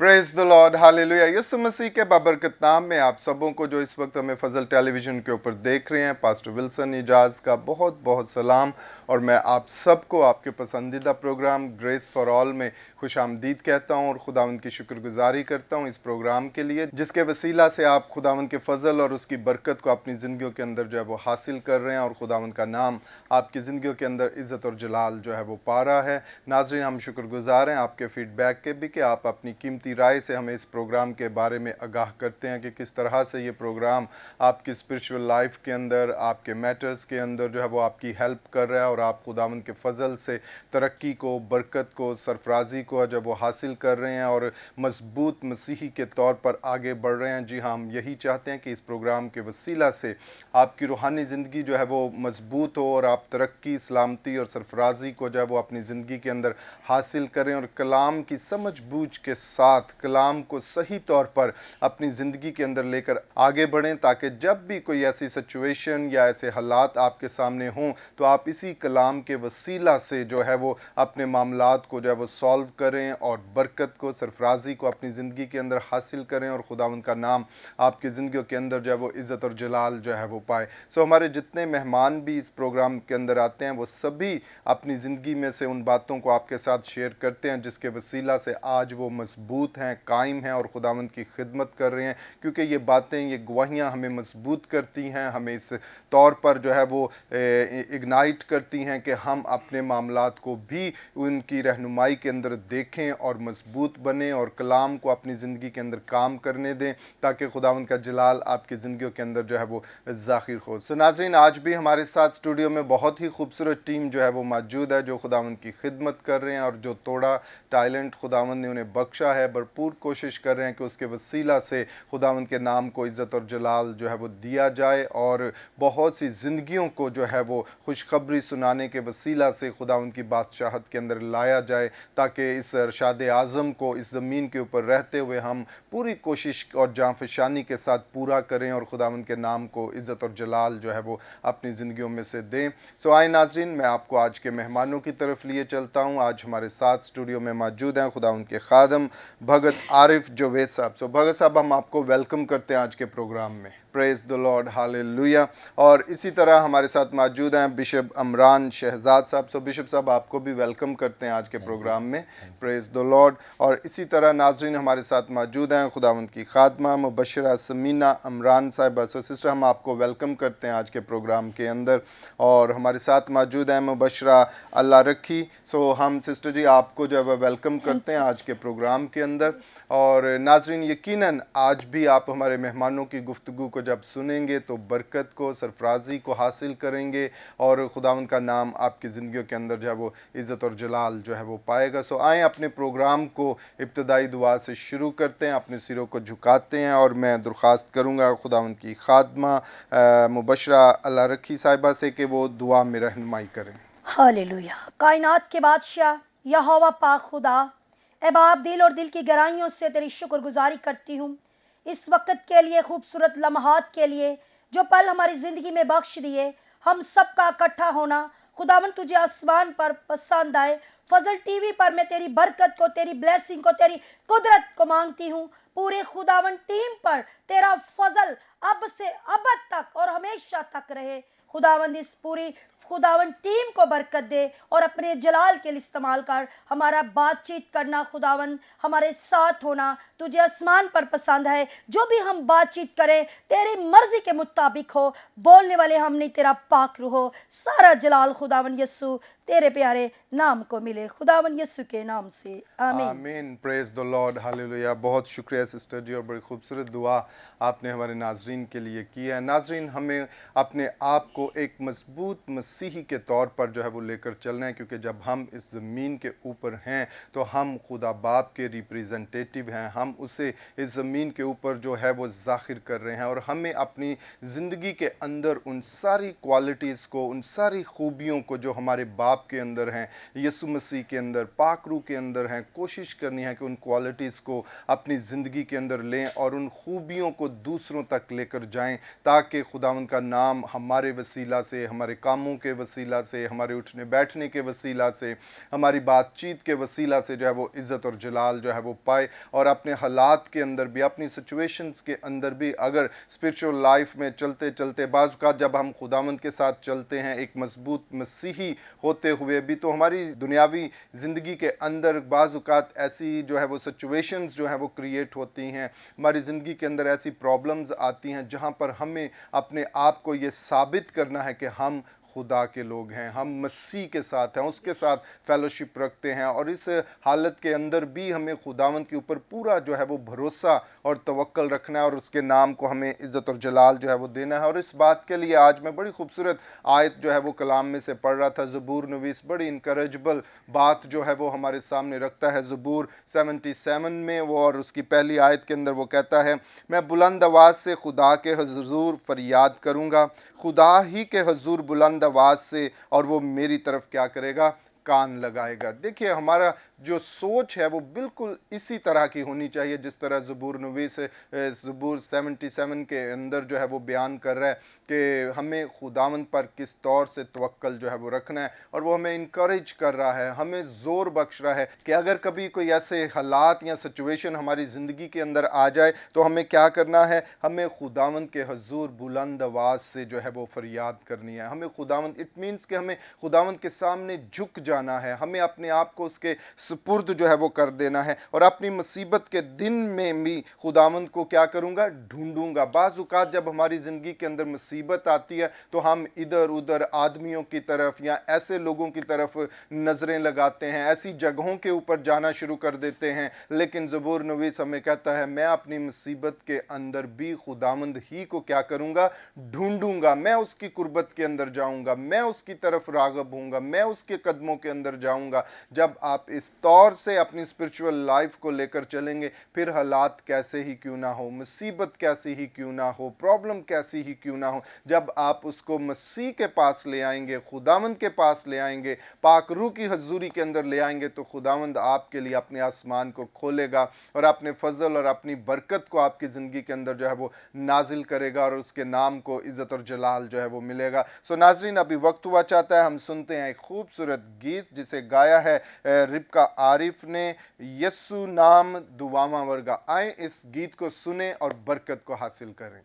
Praise the lord, hallelujah. Yeshu Masih के बाबरकत नाम में आप सबों को जो इस वक्त हमें फजल टेलीविज़न के ऊपर देख रहे हैं, पास्टर विल्सन इजाज़ का बहुत बहुत सलाम। और मैं आप सबको आपके पसंदीदा प्रोग्राम ग्रेस फॉर ऑल में खुश आमदीद कहता हूँ और खुदावंद की शुक्रगुजारी करता हूँ इस प्रोग्राम के लिए, जिसके वसीला से आप खुदावंद के फजल और उसकी बरकत को अपनी ज़िंदगियों के अंदर जो है वो हासिल कर रहे हैं और खुदावंद का नाम आपकी ज़िंदगियों के अंदर इज़्ज़त और जलाल जो है वो पा रहा है। नाज़रीन, हम शुक्रगुजार हैं आपके फ़ीडबैक के भी कि आप अपनी कीमती राय से हमें इस प्रोग्राम के बारे में आगाह करते हैं कि किस तरह से ये प्रोग्राम आपकी स्पिरिचुअल लाइफ के अंदर, आपके मैटर्स के अंदर जो है वो आपकी हेल्प कर रहा है और आप खुदावंद के फजल से तरक्की को, बरकत को, सरफराजी को जब वो हासिल कर रहे हैं और मजबूत मसीही के तौर पर आगे बढ़ रहे हैं। जी हाँ, हम यही चाहते हैं कि इस प्रोग्राम के वसीला से आपकी रूहानी ज़िंदगी जो है वो मजबूत हो और आप तरक्की, सलामती और सरफराजी को जो है वो अपनी ज़िंदगी के अंदर हासिल करें और कलाम की समझ बूझ के साथ कलाम को सही तौर पर अपनी ज़िंदगी के अंदर लेकर आगे बढ़ें, ताकि जब भी कोई ऐसी सिचुएशन या ऐसे हालात आपके सामने हों तो आप इसी कलाम के वसीला से जो है वो अपने मामलात को जो है वो सॉल्व करें और बरकत को, सरफराजी को अपनी ज़िंदगी के अंदर हासिल करें और खुदावंद का नाम आपकी ज़िंदगियों के अंदर जो है वो इज़्ज़त और जलाल जो है वो पाए। हमारे जितने मेहमान भी इस प्रोग्राम के अंदर आते हैं वो सभी अपनी ज़िंदगी में से उन बातों को आपके साथ शेयर करते हैं जिसके वसीला से आज वो मजबूत हैं, कायम हैं और खुदावंद की खिदमत कर रहे हैं, क्योंकि ये बातें, ये गवाहियाँ हमें मजबूत करती हैं, हमें इस तौर पर जो है वो इग्नाइट करती हैं कि हम अपने मामलात को भी उनकी रहनुमाई के अंदर देखें और मजबूत बने और कलाम को अपनी ज़िंदगी के अंदर काम करने दें, ताकि खुदावंद का जलाल आपकी ज़िंदगियों के अंदर जो है वो ज़ाहिर हो। नाज़रीन, आज भी हमारे साथ स्टूडियो में बहुत ही खूबसूरत टीम जो है वो मौजूद है, जो खुदावंद की खिदमत कर रहे हैं और जो थोड़ा टैलेंट खुदावंद ने उन्हें बख्शा है, भरपूर कोशिश कर रहे हैं कि उसके वसीला से खुदावंद के नाम को इज़्ज़त और जलाल जो है वो दिया जाए और बहुत सी ज़िंदगियों को जो है वो खुशखबरी सुनाने के वसीला से खुदावंद की बादशाहत के अंदर लाया जाए, ताकि इस अरशाद आज़म को इस ज़मीन के ऊपर रहते हुए हम पूरी कोशिश और जाँफशानी के साथ पूरा करें और खुदावंद के नाम को इज़्ज़त और जलाल जो है वो अपनी ज़िंदगियों में से दें। आए नाज़रीन, मैं आपको आज के मेहमानों की तरफ लिए चलता हूँ। आज हमारे साथ स्टूडियो में मौजूद हैं खुदावंद के खादम भगत आरिफ जोवेद साहब। भगत साहब, हम आपको वेलकम करते हैं आज के प्रोग्राम में। Praise the lord, hallelujah. और इसी तरह हमारे साथ मौजूद हैं बिशप अमरान शहजाद साहब। बिशप साहब, आपको भी वेलकम करते हैं आज के प्रोग्राम में। Praise the Lord. और इसी तरह नाज़रीन हमारे साथ मौजूद हैं खुदावंद की खादमा मुबशरा समीना अमरान साहिबा। सिस्टर, हम आपको वेलकम करते हैं आज के प्रोग्राम के अंदर। और हमारे साथ मौजूद हैं मुबशरा अल्लाह रखी। हम सिस्टर जी आपको जो है वेलकम करते हैं आज के प्रोग्राम के अंदर। और नाज़रीन, यकीनन आज भी आप हमारे मेहमानों की गुफ्तगू को जब सुनेंगे तो बरकत को, सरफराजी को हासिल करेंगे और खुदावंद का नाम आपकी ज़िंदगियों के अंदर जो है वो इज़्ज़त और जलाल जो है वो पाएगा। आएँ अपने प्रोग्राम को इब्तदाई दुआ से शुरू करते हैं, अपने सिरों को झुकाते हैं और मैं दरख्वास्त करूँगा खुदावंद की खादमा मुबशरा अल्लाह रखी साहिबा से कि वो दुआ में रहनुमाई करें। हालेलुया। कायनात के बादशाह यहोवा पाक खुदा, ए बाप, दिल और दिल की गहराइयों से तेरी शुक्रगुजारी करती हूँ इस वक्त के लिए, खूबसूरत लम्हात के लिए जो पल हमारी ज़िंदगी में बख्श दिए। हम सब का इकट्ठा होना खुदावन तुझे आसमान पर पसंद आए। फजल टीवी पर मैं तेरी बरकत को, तेरी ब्लेसिंग को, तेरी कुदरत को मांगती हूँ। पूरे खुदावन टीम पर तेरा फजल अब से अब तक और हमेशा तक रहे। खुदावंद इस पूरी खुदावन टीम को बरकत दे और अपने जलाल के लिए इस्तेमाल कर। हमारा बातचीत करना खुदावन, हमारे साथ होना तुझे आसमान पर पसंद है। जो भी हम बातचीत करें तेरी मर्जी के मुताबिक हो। बोलने वाले हम नहीं, तेरा पाक रूह हो। सारा जलाल खुदावन यस्सु तेरे प्यारे नाम को मिले, खुदावन यस्सु के नाम से, आमीन। आमीन। Praise the lord, hallelujah. बहुत शुक्रिया सिस्टर जी, और बड़ी खूबसूरत दुआ आपने हमारे नाजरीन के लिए की है। नाजरीन, हमें अपने आप को एक मजबूत मसीही के तौर पर जो है वो लेकर चलना है, क्योंकि जब हम इस ज़मीन के ऊपर हैं तो हम खुदा बाप के रिप्रेजेंटेटिव हैं। हम उसे इस ज़मीन के ऊपर जो है वो ज़ाहिर कर रहे हैं और हमें अपनी ज़िंदगी के अंदर उन सारी क्वालिटीज़ को, उन सारी खूबियों को जो हमारे बाप آپ کے اندر ہیں, یسوع مسیح کے اندر, پاک روح کے اندر ہیں, کوشش کرنی ہے کہ ان کوالٹیز کو اپنی زندگی کے اندر لیں اور ان خوبیوں کو دوسروں تک لے کر جائیں, تاکہ خداوند کا نام ہمارے وسیلہ سے, ہمارے کاموں کے وسیلہ سے, ہمارے اٹھنے بیٹھنے کے وسیلہ سے, ہماری بات چیت کے وسیلہ سے جو ہے وہ عزت اور جلال جو ہے وہ پائے. اور اپنے حالات کے اندر بھی, اپنی سچویشنز کے اندر بھی, اگر اسپرچول لائف میں چلتے چلتے بعض اوقات جب ہم خداوند کے ساتھ چلتے ہیں ایک مضبوط مسیحی ہوتے ہوئے بھی, تو ہماری دنیاوی زندگی کے اندر بعض اوقات ایسی جو ہے وہ سچویشنز جو ہے وہ کریٹ ہوتی ہیں, ہماری زندگی کے اندر ایسی پرابلمز آتی ہیں جہاں پر ہمیں اپنے آپ کو یہ ثابت کرنا ہے کہ ہم خدا کے لوگ ہیں, ہم مسیح کے ساتھ ہیں, اس کے ساتھ فیلوشپ رکھتے ہیں. اور اس حالت کے اندر بھی ہمیں خداوند کے اوپر پورا جو ہے وہ بھروسہ اور توکل رکھنا ہے, اور اس کے نام کو ہمیں عزت اور جلال جو ہے وہ دینا ہے. اور اس بات کے لیے آج میں بڑی خوبصورت آیت جو ہے وہ کلام میں سے پڑھ رہا تھا. زبور نویس بڑی انکریجبل بات جو ہے وہ ہمارے سامنے رکھتا ہے. زبور 77 میں وہ, اور اس کی پہلی آیت کے اندر وہ کہتا ہے, میں بلند آواز سے خدا کے حضور فریاد کروں گا, خدا ہی کے حضور بلند آواز سے, اور وہ میری طرف کیا کرے گا, کان لگائے گا. دیکھیے ہمارا جو سوچ ہے وہ بالکل اسی طرح کی ہونی چاہیے جس طرح زبور نویس زبور 77 کے اندر جو ہے وہ بیان کر رہا ہے کہ ہمیں خداوند پر کس طور سے توکل جو ہے وہ رکھنا ہے. اور وہ ہمیں انکریج کر رہا ہے, ہمیں زور بخش رہا ہے کہ اگر کبھی کوئی ایسے حالات یا سچویشن ہماری زندگی کے اندر آ جائے تو ہمیں کیا کرنا ہے, ہمیں خداوند کے حضور بلند آواز سے جو ہے وہ فریاد کرنی ہے. ہمیں خداوند, اٹ مینس کہ ہمیں خداوند کے سامنے جھک جانا ہے, ہمیں اپنے آپ کو اس کے سپرد جو ہے وہ کر دینا ہے. اور اپنی مصیبت کے دن میں بھی خداوند کو کیا کروں گا, ڈھونڈوں گا. بعض اوقات جب ہماری زندگی کے اندر مصیبت آتی ہے تو ہم ادھر ادھر آدمیوں کی طرف یا ایسے لوگوں کی طرف نظریں لگاتے ہیں, ایسی جگہوں کے اوپر جانا شروع کر دیتے ہیں. لیکن زبور نویس ہمیں کہتا ہے میں اپنی مصیبت کے اندر بھی خداوند ہی کو کیا کروں گا, ڈھونڈوں گا. میں اس کی قربت کے اندر جاؤں گا, میں اس کی طرف راغب ہوں گا, میں اس کے قدموں کے اندر جاؤں گا. جب آپ اس طور سے اپنی اسپرچول لائف کو لے کر چلیں گے, پھر حالات کیسے ہی کیوں نہ ہو, مصیبت کیسی ہی کیوں نہ ہو, پرابلم کیسی ہی کیوں نہ ہو, جب آپ اس کو مسیح کے پاس لے آئیں گے, خداوند کے پاس لے آئیں گے, پاک روح کی حضوری کے اندر لے آئیں گے, تو خداوند آپ کے لیے اپنے آسمان کو کھولے گا اور اپنے فضل اور اپنی برکت کو آپ کی زندگی کے اندر جو ہے وہ نازل کرے گا, اور اس کے نام کو عزت اور جلال جو ہے وہ ملے گا. سو ناظرین, ابھی وقت ہوا چاہتا ہے ہم سنتے ہیں ایک خوبصورت گیت جسے گایا ہے ربکا عارف نے, یسو نام دعاواں ورگا. آئیں اس گیت کو سنیں اور برکت کو حاصل کریں.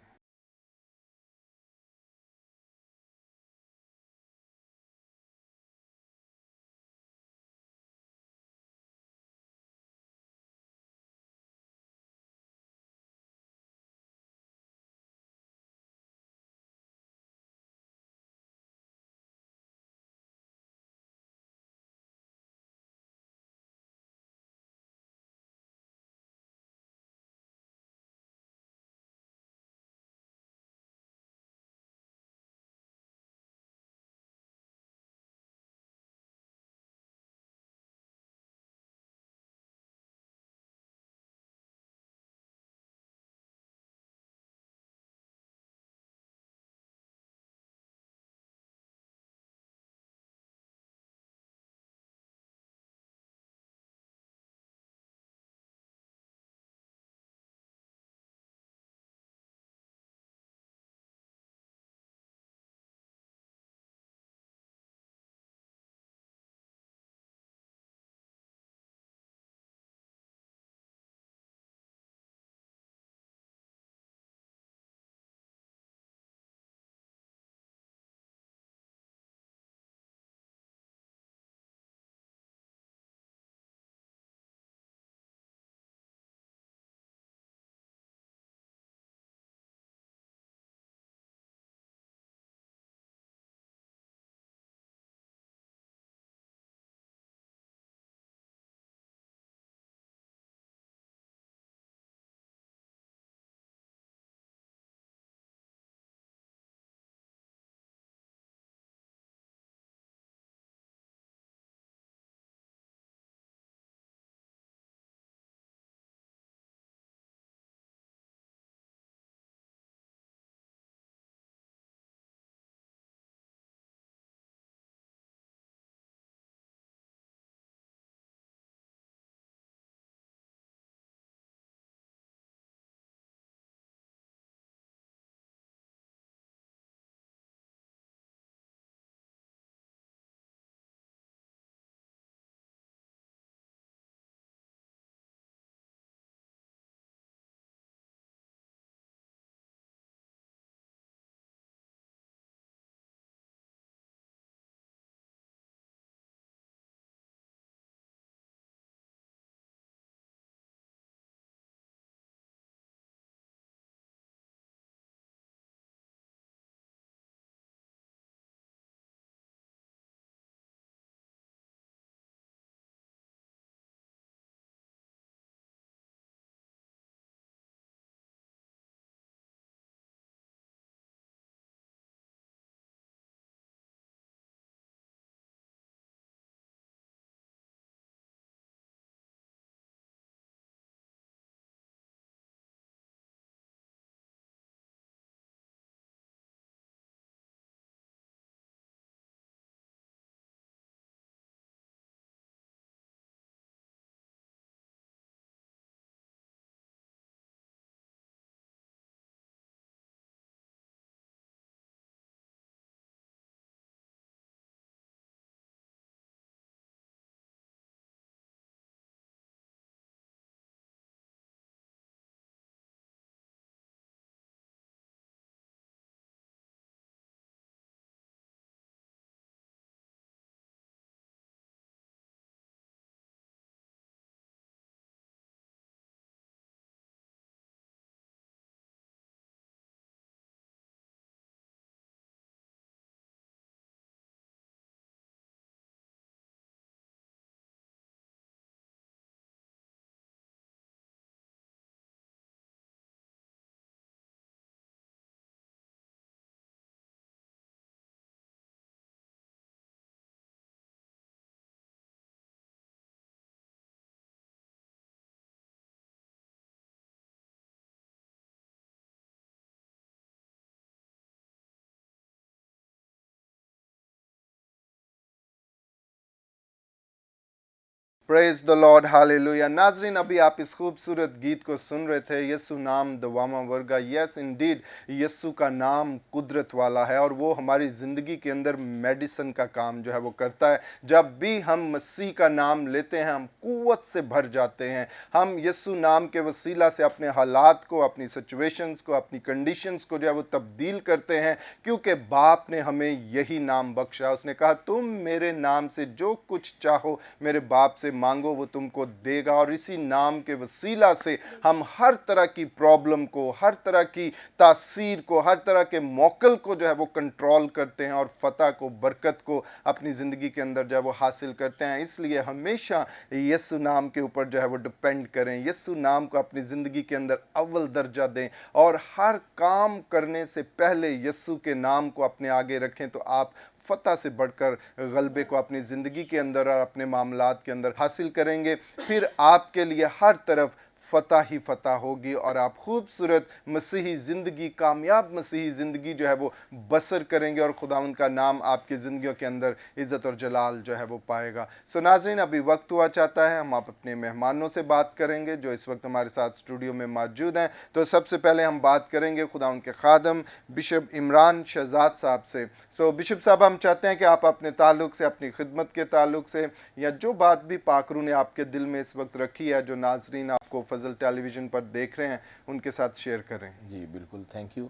Praise the lord, hallelujah. नाजरीन, अभी आप इस खूबसूरत गीत को सुन रहे थे, यीशु नाम दवामा वर्गा। यस इंडीड, यीशु का नाम कुदरत वाला है और वो हमारी ज़िंदगी के अंदर मेडिसिन का काम जो है वो करता है। जब भी हम मसीह का नाम लेते हैं हम कुव्वत से भर जाते हैं। हम यीशु नाम के वसीला से अपने हालात को, अपनी सिचुएशंस को, अपनी कंडीशंस को जो है वो तब्दील करते हैं, क्योंकि बाप ने हमें यही नाम बख्शा। उसने कहा तुम मेरे नाम से जो कुछ चाहो मेरे बाप से मांगो, वो तुमको देगा। और इसी नाम के वसीला से हम हर तरह की प्रॉब्लम को, हर तरह की तासीर को, हर तरह के मौकल को जो है वो कंट्रोल करते हैं और फतह को, बरकत को अपनी ज़िंदगी के अंदर जो है वो हासिल करते हैं। इसलिए हमेशा यीशु नाम के ऊपर जो है वो डिपेंड करें, यीशु नाम को अपनी ज़िंदगी के अंदर अव्वल दर्जा दें और हर काम करने से पहले यीशु के नाम को अपने आगे रखें, तो आप फतह से बढ़कर गलबे को अपनी ज़िंदगी के अंदर और अपने मामलात के अंदर हासिल करेंगे। फिर आपके लिए हर तरफ फतह ही फतह होगी और आप खूबसूरत मसीही ज़िंदगी, कामयाब मसीही ज़िंदगी जो है वो बसर करेंगे और खुदावंद का नाम आपकी ज़िंदगियों के अंदर इज़्ज़त और जलाल जो है वो पाएगा। सो नाज़रीन, अभी वक्त हुआ चाहता है हम आप अपने मेहमानों से बात करेंगे जो इस वक्त हमारे साथ स्टूडियो में मौजूद हैं। तो सबसे पहले हम बात करेंगे खुदावंद के खादम बिशप इमरान शहजाद साहब से। सो बिशप साहब, हम चाहते हैं कि आप अपने ताल्लुक़ से, अपनी खिदमत के ताल्लुक़ से, या जो बात भी पाकरू ने आपके दिल में इस वक्त रखी है, जो नाजरीन आपको फजल टेलीविज़न पर देख रहे हैं, उनके साथ शेयर करें। जी बिल्कुल, थैंक यू।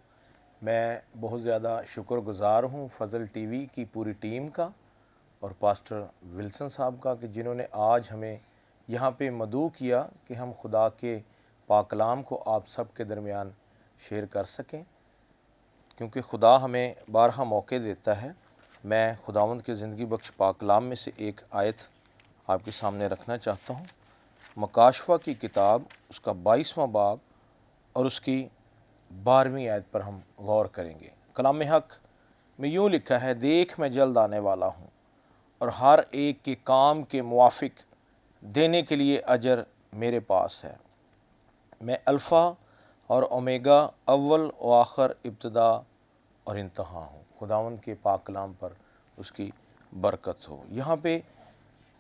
मैं बहुत ज़्यादा शुक्रगुज़ार हूँ फजल टीवी की पूरी टीम का और पास्टर विल्सन साहब का कि जिन्होंने आज हमें यहाँ पे मदऊ किया कि हम खुदा के पाकलाम को आप सब के दरमियान शेयर कर सकें, क्योंकि खुदा हमें बारहा मौके देता है। मैं खुदावंद के ज़िंदगी बख्श पाकलाम में से एक आयत आपके सामने रखना चाहता हूँ। मकाशवा की किताब उसका 22वां बाब और उसकी 12वीं आयत पर हम गौर करेंगे। कलाम हक में यूँ लिखा है, देख मैं जल्द आने वाला हूँ और हर एक के काम के मुआफिक देने के लिए अजर मेरे पास है। मैं अल्फ़ा और ओमेगा, अव्वल व आखिर, इब्तदा और इंतहा हूँ। खुदावंद के पाक कलाम पर उसकी बरकत हो। यहाँ पे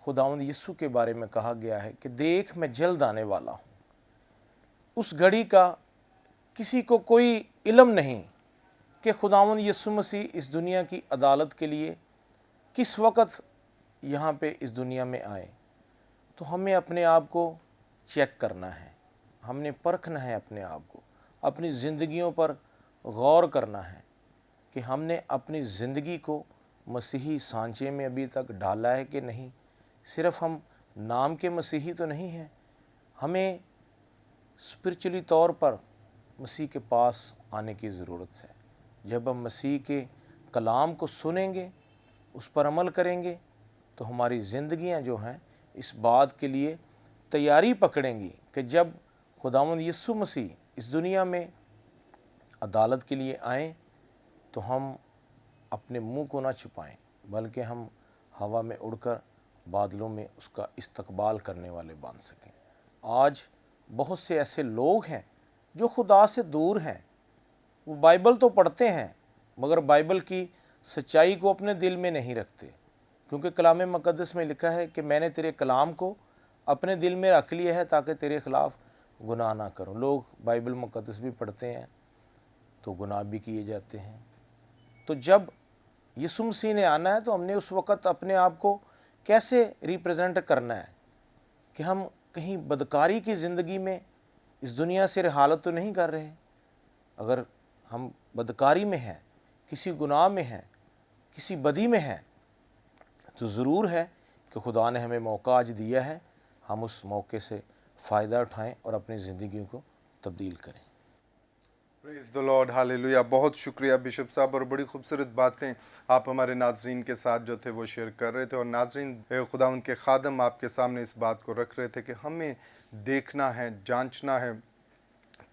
खुदावंद यीशु के बारे में कहा गया है कि देख मैं जल्द आने वाला हूँ। उस घड़ी का किसी को कोई इल्म नहीं कि खुदावंद यीशु मसीह इस दुनिया की अदालत के लिए किस वक़्त यहाँ पे इस दुनिया में आए। तो हमें अपने आप को चेक करना है, हमने परखना है अपने आप को, अपनी ज़िंदगियों पर गौर करना है कि हमने अपनी ज़िंदगी को मसीही सांचे में अभी तक डाला है कि नहीं। सिर्फ़ हम नाम के मसीही तो नहीं हैं, हमें स्पिरिचुअली तौर पर मसीह के पास आने की ज़रूरत है। जब हम मसीह के कलाम को सुनेंगे, उस पर अमल करेंगे, तो हमारी ज़िंदगियां जो हैं इस बात के लिए तैयारी पकड़ेंगी कि जब खुदावंद यीशु मसीह इस दुनिया में अदालत के लिए आएँ तो हम अपने मुंह को ना छुपाएं, बल्कि हम हवा में उड़कर बादलों में उसका इस्तकबाल करने वाले बन सकें। आज बहुत से ऐसे लोग हैं जो खुदा से दूर हैं। वो बाइबल तो पढ़ते हैं मगर बाइबल की सच्चाई को अपने दिल में नहीं रखते, क्योंकि कलाम मुक़द्दस में लिखा है कि मैंने तेरे कलाम को अपने दिल में रख लिया है ताकि तेरे ख़िलाफ़ गुनाह ना करूं। लोग बाइबल मुक़द्दस भी पढ़ते हैं तो गुनाह भी किए जाते हैं। तो जब यीशु मसीह ने आना है तो हमने उस वक़्त अपने आप को कैसे रिप्रेजेंट करना है कि हम कहीं बदकारी की ज़िंदगी में इस दुनिया से रहालत तो नहीं कर रहे। अगर हम बदकारी में हैं, किसी गुनाह में हैं, किसी बदी में हैं, तो ज़रूर है कि खुदा ने हमें मौका आज दिया है, हम उस मौके से फ़ायदा उठाएं और अपनी ज़िंदगी को तब्दील करें। Praise the lord, hallelujah. बहुत शुक्रिया बिशप साहब, और बड़ी खूबसूरत बातें आप हमारे नाजरीन के साथ जो थे वो शेयर कर रहे थे। और नाजरीन, खुदा उनके खादम आपके सामने इस बात को रख रहे थे कि हमें देखना है, जांचना है,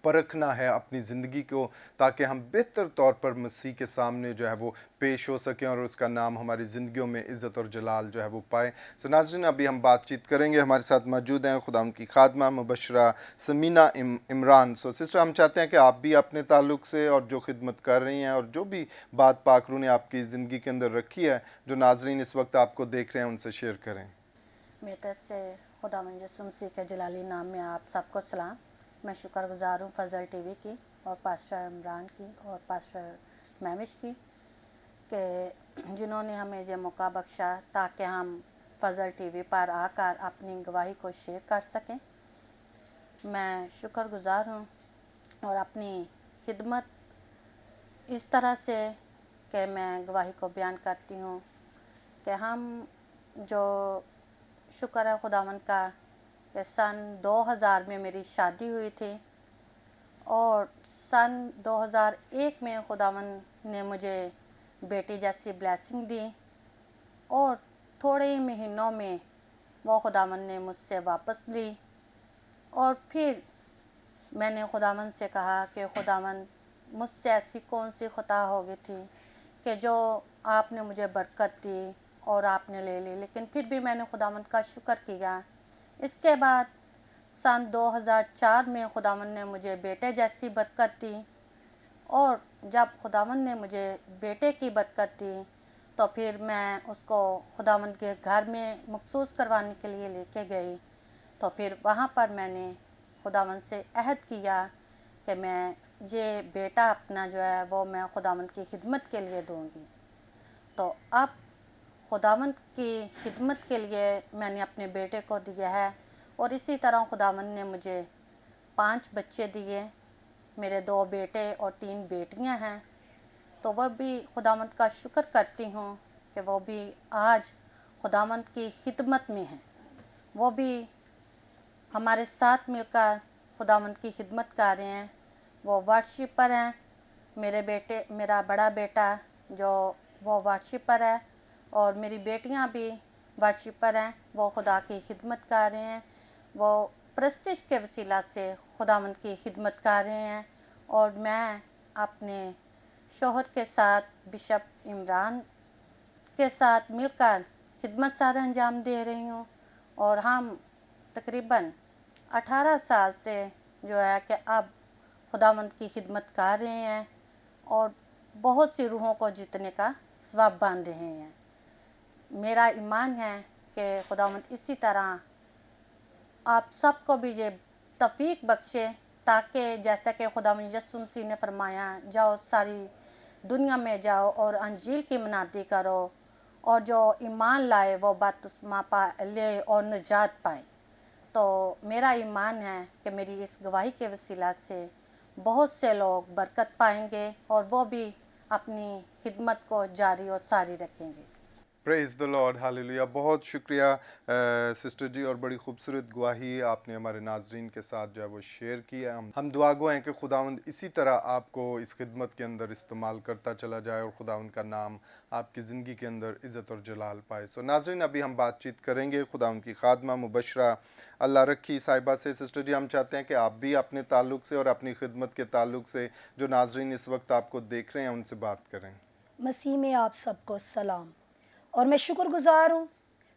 परखना है अपनी ज़िंदगी को, ताकि हम बेहतर तौर पर मसीह के सामने जो है वो पेश हो सकें और उसका नाम हमारी ज़िंदगियों में इज़्ज़त और जलाल जो है वो पाए। सो नाज़रीन, अभी हम बातचीत करेंगे। हमारे साथ मौजूद हैं खुदा की खादमा मुबशरा समीना इमरान। सो सिस्टर, हम चाहते हैं कि आप भी अपने ताल्लुक़ से और जो खिदमत कर रही हैं और जो भी बात पाकरू ने आपकी ज़िंदगी के अंदर रखी है, जो नाज़रीन इस वक्त आपको देख रहे हैं, उनसे शेयर करें। Mietat se खुदावंद यीशु मसीह के जलाली नाम में आप सबको सलाम। मैं शुक्रगुजार हूँ फजल टीवी की और पास्टर इमरान की और पास्टर महविश की कि जिन्होंने हमें ये मौका बख्शा ताकि हम फजल टीवी पर आकर अपनी गवाही को शेयर कर सकें। मैं शुक्रगुजार हूँ और अपनी खिदमत इस तरह से कि मैं गवाही को बयान करती हूँ कि हम जो शुक्र है खुदावंद का कि सन 2000 में मेरी शादी हुई थी और सन 2001 में खुदावंद ने मुझे बेटी जैसी ब्लेसिंग दी और थोड़े ही महीनों में वो खुदावंद ने मुझसे वापस ली। और फिर मैंने खुदावंद से कहा कि खुदावंद मुझसे ऐसी कौन सी खता हो गई थी कि जो आपने मुझे बरकत दी और आपने ले ली, लेकिन फिर भी मैंने खुदावंद का शुक्र किया। इसके बाद सन 2004 में खुदावंद ने मुझे बेटे जैसी बरकत दी और जब खुदावंद ने मुझे बेटे की बरकत दी तो फिर मैं उसको खुदावंद के घर में मखसूस करवाने के लिए लेके गई। तो फिर वहाँ पर मैंने खुदावंद से अहद किया कि मैं ये बेटा अपना जो है वो मैं खुदावंद की खिदमत के लिए दूँगी। तो अब खुदावंद की खिदमत के लिए मैंने अपने बेटे को दिया है और इसी तरह खुदावंद ने मुझे 5 बच्चे दिए। मेरे 2 बेटे और 3 बेटियां हैं। तो वह भी खुदावंद का शुक्र करती हूँ कि वो भी आज खुदावंद की खिदमत में हैं। वो भी हमारे साथ मिलकर खुदावंद की खिदमत कर रहे हैं। वो वर्शिपर हैं। मेरा बड़ा बेटा जो वो वर्शिपर है और मेरी बेटियां भी वर्शिपर हैं। वो खुदा की खिदमत कर रहे हैं। वो प्रस्तिश के वसीला से खुदावंद की खिदमत कर रहे हैं और मैं अपने शोहर के साथ बिशप इमरान के साथ मिलकर खिदमत सारे अंजाम दे रही हूँ और हम तकरीबन 18 साल से जो है कि अब खुदावंद की खिदमत कर रहे हैं और बहुत सी रूहों को जीतने का सवाब बांध रहे हैं। मेरा ईमान है कि खुदावंद इसी तरह आप सबको भी ये तौफीक बख्शे ताकि जैसा कि खुदावंद यीशु मसीह ने फरमाया, जाओ सारी दुनिया में जाओ और अंजील की मनादी करो और जो ईमान लाए वो बपतिस्मा ले और निजात पाए। तो मेरा ईमान है कि मेरी इस गवाही के वसीला से बहुत से लोग बरकत पाएंगे और वो भी अपनी खिदमत को जारी और सारी रखेंगे। Praise the lord, hallelujah. बहुत शुक्रिया सिस्टर जी, और बड़ी खूबसूरत गवाही आपने हमारे नाजरीन के साथ जो है वो शेयर की है। हम दुआ गो हैं कि खुदावंद इसी तरह आपको इस खिदमत के अंदर इस्तेमाल करता चला जाए और खुदावंद का नाम आपकी ज़िंदगी के अंदर इज़्ज़त और जलाल पाए। सो नाजरीन, अभी हम बातचीत करेंगे खुदावंद की खादमा मुबशरा अल्लाह रखी साहिबा से। सिस्टर जी, हम चाहते हैं कि आप भी अपने ताल्लुक़ से और अपनी खिदमत के ताल्लुक़ से जो नाजरीन इस वक्त आपको देख रहे हैं उनसे बात करें। मसीह में आप सबको सलाम। और मैं शुक्रगुजार हूँ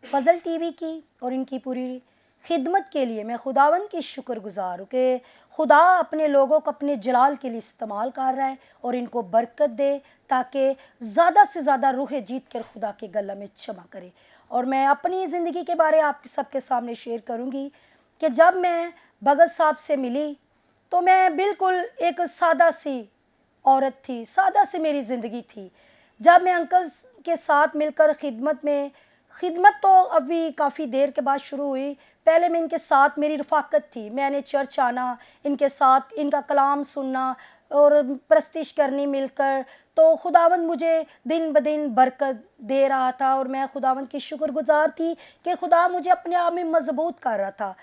फजल टीवी की और इनकी पूरी खिदमत के लिए। मैं खुदावंद की शुक्रगुजार हूँ कि खुदा अपने लोगों को अपने जलाल के लिए इस्तेमाल कर रहा है और इनको बरकत दे ताकि ज़्यादा से ज़्यादा रूह जीत कर खुदा के गला में क्षमा करे। और मैं अपनी ज़िंदगी के बारे आप सबके सामने शेयर करूँगी कि जब मैं भगत साहब से मिली तो मैं बिल्कुल एक सादा सी औरत थी, सादा सी मेरी ज़िंदगी थी। जब मैं अंकल के साथ मिलकर खिदमत तो अभी काफ़ी देर के बाद शुरू हुई। पहले मैं इनके साथ मेरी रफ़ाकत थी। मैंने चर्च आना, इनके साथ इनका कलाम सुनना और प्रस्तिश करनी मिलकर, तो खुदावंद मुझे दिन ब दिन बरकत दे रहा था और मैं खुदावंद की शुक्रगुजार थी कि खुदा मुझे अपने आप में मजबूत कर रहा था।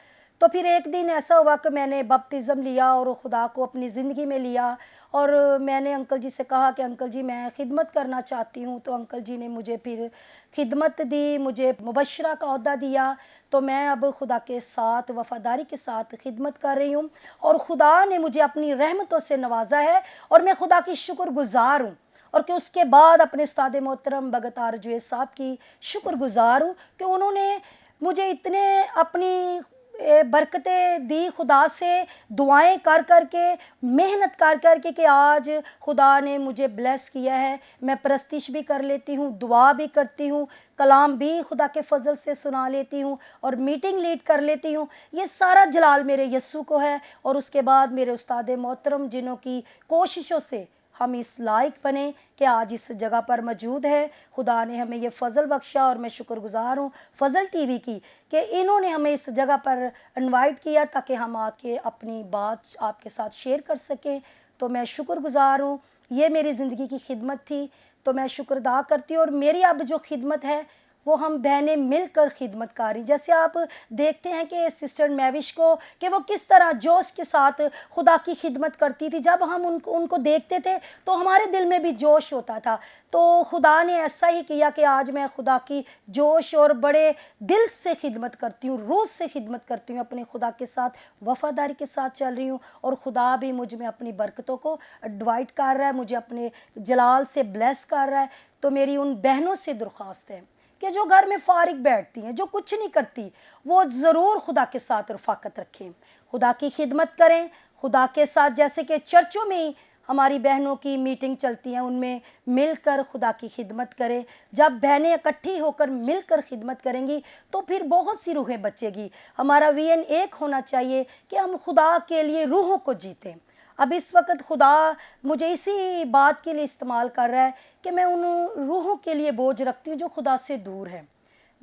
तो फिर एक दिन ऐसा हुआ कि मैंने बपतिज़म लिया और खुदा को अपनी ज़िंदगी में लिया और मैंने अंकल जी से कहा कि अंकल जी मैं खिदमत करना चाहती हूँ। तो अंकल जी ने मुझे फिर खिदमत दी, मुझे मुबशरा का ओहदा दिया। तो मैं अब खुदा के साथ वफ़ादारी के साथ खिदमत कर रही हूँ और खुदा ने मुझे अपनी रहमतों से नवाजा है और मैं खुदा की शुक्रगुजार हूँ। और कि उसके बाद अपने उस्ताद मोहतरम भगत आरजवेज साहब की शुक्रगुजार हूँ कि उन्होंने मुझे इतने अपनी बरकतें दी खुदा से, दुआएं कर कर के, मेहनत कर कर के कि आज खुदा ने मुझे ब्लेस किया है। मैं परस्तिश भी कर लेती हूँ, दुआ भी करती हूँ, कलाम भी खुदा के फजल से सुना लेती हूँ और मीटिंग लीड कर लेती हूँ। ये सारा जलाल मेरे यस्सु को है और उसके बाद मेरे उस्ताद मोहतरम जिन्हों की कोशिशों से हम इस लायक बने कि आज इस जगह पर मौजूद है। खुदा ने हमें ये फ़ज़ल बख्शा और मैं शुक्रगुज़ार हूँ फ़ज़ल टीवी की कि इन्होंने हमें इस जगह पर इनवाइट किया ताकि हम आके अपनी बात आपके साथ शेयर कर सकें। तो मैं शुक्रगुज़ार हूँ। ये मेरी ज़िंदगी की खिदमत थी, तो मैं शुक्र अदा करती हूँ। और मेरी अब जो खिदमत है वो हम बहनें मिलकर खिदमत कर रही। जैसे आप देखते हैं कि सिस्टर मैविश को कि वो किस तरह जोश के साथ खुदा की खिदमत करती थी। जब हम उनको देखते थे तो हमारे दिल में भी जोश होता था। तो खुदा ने ऐसा ही किया कि आज मैं खुदा की जोश और बड़े दिल से खिदमत करती हूँ, रूह से खिदमत करती हूँ, अपने खुदा के साथ वफ़ादारी के साथ चल रही हूँ और खुदा भी मुझ में अपनी बरकतों को डिवाइड कर रहा है, मुझे अपने जलाल से ब्लेस कर रहा है। तो मेरी उन बहनों से दरख्वास्त है कि जो घर में फारिग बैठती हैं, जो कुछ नहीं करती, वो ज़रूर खुदा के साथ रफ़ाकत रखें, खुदा की खिदमत करें खुदा के साथ। जैसे कि चर्चों में ही हमारी बहनों की मीटिंग चलती हैं, उनमें मिलकर खुदा की खिदमत करें। जब बहनें इकट्ठी होकर मिलकर खिदमत करेंगी तो फिर बहुत सी रूहें बचेगी। हमारा विजन एक होना चाहिए कि हम खुदा के लिए रूहों को जीतें। अब इस वक्त खुदा मुझे इसी बात के लिए इस्तेमाल कर रहा है कि मैं उन रूहों के लिए बोझ रखती हूँ जो खुदा से दूर है।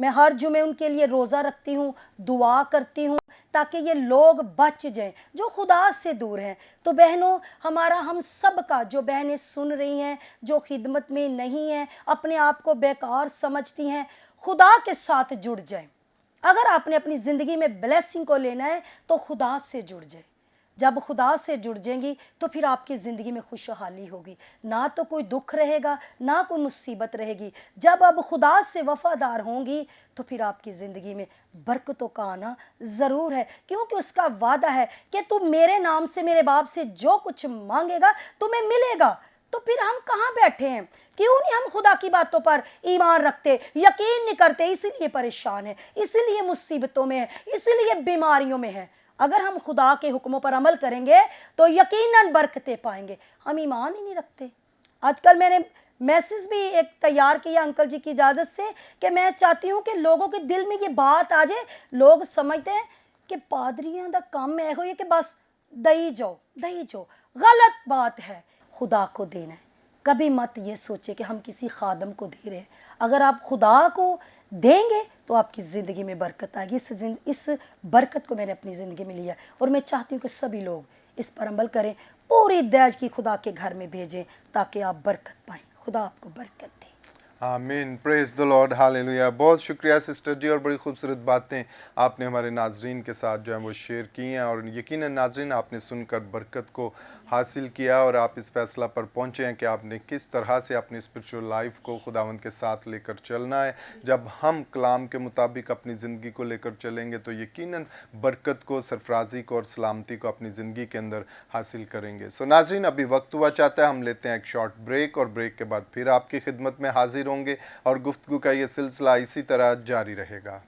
मैं हर जुमे उनके लिए रोज़ा रखती हूँ, दुआ करती हूँ ताकि ये लोग बच जाएं जो खुदा से दूर हैं। तो बहनों, हम सब का, जो बहनें सुन रही हैं, जो खिदमत में नहीं हैं, अपने आप को बेकार समझती हैं, खुदा के साथ जुड़ जाएं। अगर आपने अपनी ज़िंदगी में ब्लेसिंग को लेना है तो खुदा से जुड़ जाए। जब खुदा से जुड़ जाएंगी तो फिर आपकी ज़िंदगी में खुशहाली होगी, ना तो कोई दुख रहेगा, ना कोई मुसीबत रहेगी। जब अब खुदा से वफ़ादार होंगी तो फिर आपकी ज़िंदगी में बरकतों का आना ज़रूर है, क्योंकि उसका वादा है कि तू मेरे नाम से, मेरे बाप से जो कुछ मांगेगा तुम्हें मिलेगा। तो फिर हम कहाँ बैठे हैं? क्यों नहीं हम खुदा की बातों पर ईमान रखते, यकीन नहीं करते? इसीलिए परेशान है, इसीलिए मुसीबतों में है, इसीलिए बीमारियों में है। अगर हम खुदा के हुक्मों पर अमल करेंगे तो यकीनन बरकतें पाएंगे। हम ईमान ही नहीं रखते। आजकल मैंने मैसेज भी एक तैयार किया अंकल जी की इजाज़त से कि मैं चाहती हूँ कि लोगों के दिल में ये बात आ जाए। लोग समझते हैं कि पादरियां दा काम है कि बस दई जाओ। गलत बात है। खुदा को देना है। कभी मत ये सोचे कि हम किसी खादम को दे रहे हैं। अगर आप खुदा को देंगे तो आपकी ज़िंदगी में बरकत आएगी। इस बरकत को मैंने अपनी ज़िंदगी में लिया और मैं चाहती हूँ कि सभी लोग इस पर अमल करें, पूरी दहेज की खुदा के घर में भेजें ताकि आप बरकत पाएँ। खुदा आपको बरकत दे। आमीन, प्रेज द लॉर्ड, हालेलुया। बहुत शुक्रिया सिस्टर जी, और बड़ी खूबसूरत बातें आपने हमारे नाजरीन के साथ जो है वो शेयर की हैं, और यकीनन नाजरीन आपने सुनकर बरकत को हासिल किया और आप इस फैसला पर पहुंचे हैं कि आपने किस तरह से अपनी स्पिरिचुअल लाइफ को खुदावंद के साथ लेकर चलना है। जब हम कलाम के मुताबिक अपनी ज़िंदगी को लेकर चलेंगे तो यकीनन बरकत को, सरफराजी को और सलामती को अपनी ज़िंदगी के अंदर हासिल करेंगे। सो नाजरीन, अभी वक्त हुआ चाहता है हम लेते हैं एक शॉर्ट ब्रेक, और ब्रेक के बाद फिर आपकी खिदमत में हाजिर होंगे और गुफ्तगू का ये सिलसिला इसी तरह जारी रहेगा।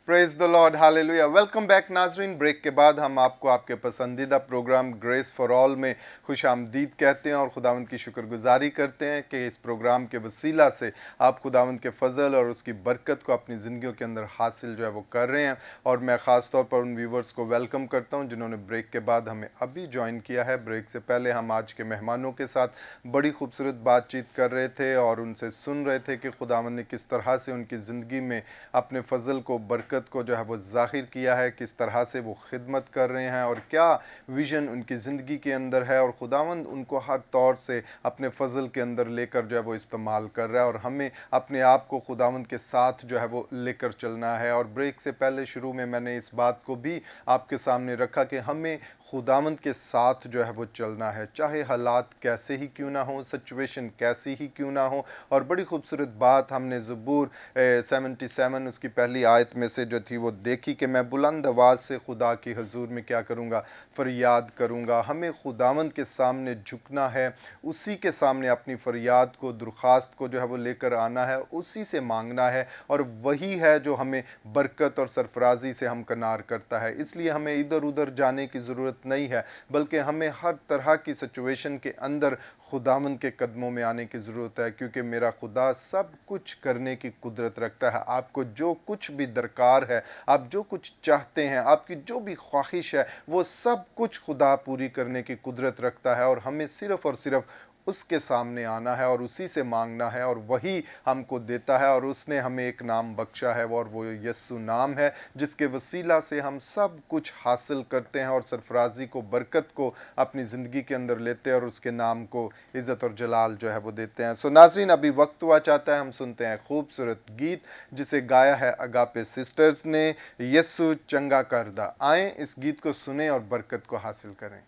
Praise the lord, hallelujah. Welcome back नाजरीन। ब्रेक के बाद हम आपको आपके पसंदीदा प्रोग्राम ग्रेस फॉर ऑल में खुश आमदीद कहते हैं और खुदावंद की शुक्रगुजारी करते हैं कि इस प्रोग्राम के वसीला से आप खुदावंद के फजल और उसकी बरकत को अपनी ज़िंदगियों के अंदर हासिल जो है वो कर रहे हैं। और मैं ख़ास तौर पर उन व्यूवर्स को वेलकम करता हूं जिन्होंने ब्रेक के बाद हमें अभी ज्वाइन किया है। ब्रेक से पहले हम आज के मेहमानों के साथ बड़ी खूबसूरत बातचीत कर रहे थे और उनसे सुन रहे थे कि खुदावंद ने किस तरह से उनकी ज़िंदगी में अपने फजल को, बरकत برکت کو جو ہے وہ ظاہر کیا ہے، کس طرح سے وہ خدمت کر رہے ہیں اور کیا ویژن ان کی زندگی کے اندر ہے، اور خداوند ان کو ہر طور سے اپنے فضل کے اندر لے کر جو ہے وہ استعمال کر رہا ہے، اور ہمیں اپنے آپ کو خداوند کے ساتھ جو ہے وہ لے کر چلنا ہے۔ اور بریک سے پہلے شروع میں نے اس بات کو بھی آپ کے سامنے رکھا کہ ہمیں خداوند کے ساتھ جو ہے وہ چلنا ہے، چاہے حالات کیسے ہی کیوں نہ ہوں، سچویشن کیسی ہی کیوں نہ ہوں۔ اور بڑی خوبصورت بات ہم نے زبور 77 اس کی پہلی آیت میں سے جو تھی وہ دیکھی کہ میں بلند آواز سے خدا کی حضور میں کیا کروں گا، فریاد کروں گا۔ ہمیں خداوند کے سامنے جھکنا ہے، اسی کے سامنے اپنی فریاد کو، درخواست کو جو ہے وہ لے کر آنا ہے، اسی سے مانگنا ہے، اور وہی ہے جو ہمیں برکت اور سرفرازی سے ہمکنار کرتا ہے۔ اس لیے ہمیں ادھر ادھر جانے کی ضرورت نہیں ہے، بلکہ ہمیں ہر طرح کی سچویشن کے اندر خداوند کے قدموں میں آنے کی ضرورت ہے، کیونکہ میرا خدا سب کچھ کرنے کی قدرت رکھتا ہے۔ آپ کو جو کچھ بھی درکار ہے، آپ جو کچھ چاہتے ہیں، آپ کی جو بھی خواہش ہے، وہ سب کچھ خدا پوری کرنے کی قدرت رکھتا ہے، اور ہمیں صرف اور صرف اس کے سامنے آنا ہے اور اسی سے مانگنا ہے، اور وہی ہم کو دیتا ہے۔ اور اس نے ہمیں ایک نام بخشا ہے، اور وہ یسوع نام ہے، جس کے وسیلہ سے ہم سب کچھ حاصل کرتے ہیں اور سرفرازی کو، برکت کو اپنی زندگی کے اندر لیتے ہیں، اور اس کے نام کو عزت اور جلال جو ہے وہ دیتے ہیں۔ ناظرین، ابھی وقت ہوا چاہتا ہے ہم سنتے ہیں خوبصورت گیت جسے گایا ہے اگاپے سسٹرز نے، یسوع چنگا کردہ۔ آئیں اس گیت کو سنیں اور برکت کو حاصل کریں۔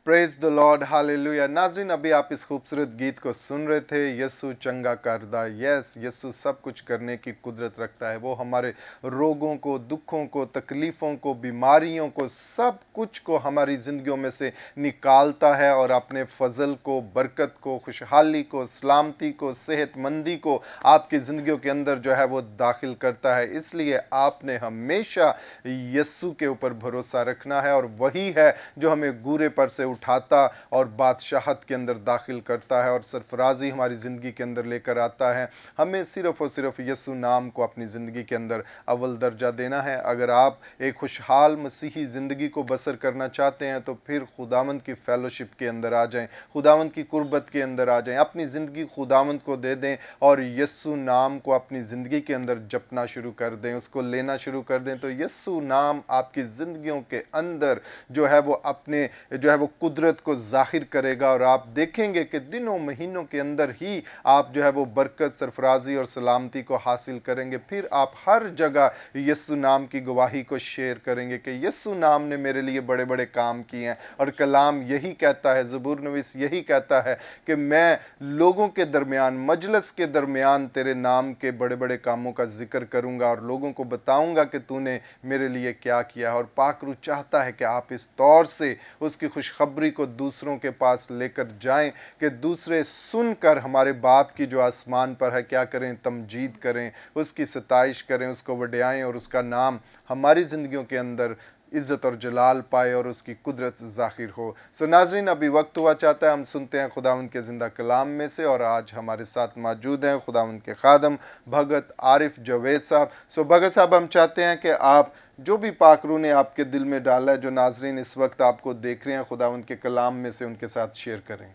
Praise the lord, hallelujah. नाज़रीन, अभी आप इस खूबसूरत गीत को सुन रहे थे, यस्सु चंगा करदा। यस, यस्सु सब कुछ करने की कुदरत रखता है। वो हमारे रोगों को, दुखों को, तकलीफ़ों को, बीमारियों को, सब कुछ को हमारी ज़िंदगियों में से निकालता है और अपने फजल को, बरकत को, खुशहाली को, सलामती को, सेहतमंदी को आपकी ज़िंदगियों के अंदर जो है वो दाखिल करता है। इसलिए आपने हमेशा यस्सु के ऊपर भरोसा रखना है, और वही है जो हमें गूरे पर से उठाता और बादशाहत के अंदर दाखिल करता है और सरफराजी हमारी ज़िंदगी के अंदर लेकर आता है। हमें सिर्फ़ और सिर्फ यस्सु नाम को अपनी ज़िंदगी के अंदर अव्वल दर्जा देना है। अगर आप एक खुशहाल मसीही ज़िंदगी को बसर करना चाहते हैं तो फिर खुदावंद की फेलोशिप के अंदर आ जाएं, खुदावंद की कुर्बत के अंदर आ जाएं, अपनी ज़िंदगी खुदावंद को दे दें और यस्सु नाम को अपनी ज़िंदगी के अंदर जपना शुरू कर दें, उसको लेना शुरू कर दें। तो यस्सु नाम आपकी ज़िंदगियों के अंदर जो है वो अपने जो है वो कुदरत को ज़ाहिर करेगा, और आप देखेंगे कि दिनों महीनों के अंदर ही आप जो है वो बरकत, सरफराजी और सलामती को हासिल करेंगे। फिर आप हर जगह यस्सु नाम की गवाही को शेयर करेंगे कि यस्सु नाम ने मेरे लिए बड़े बड़े काम किए हैं। और कलाम यही कहता है, ज़बूर नवीस यही कहता है कि मैं लोगों के दरमियान, मजलिस के दरमियान तेरे नाम के बड़े बड़े कामों का जिक्र करूंगा और लोगों को बताऊंगा कि तूने मेरे लिए क्या किया है। और पाक रूह चाहता है कि आप इस तौर से उसकी खुशखबरी को दूसरों के पास लेकर जाएं कि दूसरे सुनकर हमारे बाप की जो आसमान पर है क्या करें, तमजीद करें, उसकी सताइश करें, उसको वड्याएं और उसका नाम हमारी ज़िंदगियों के अंदर इज़्ज़त और जलाल पाए और उसकी कुदरत ज़ाहिर हो। सो नाज़रीन, अभी वक्त हुआ चाहता है हम सुनते हैं खुदावंद के ज़िंदा कलाम में से, और आज हमारे साथ मौजूद हैं खुदावंद के खादम भगत आरिफ जवेद साहब। सो भगत साहब, हम चाहते हैं कि आप जो भी पाक रूह ने आपके दिल में डाला है, जो नाज़रीन इस वक्त आपको देख रहे हैं, खुदावंद के कलाम में से उनके साथ शेयर करें।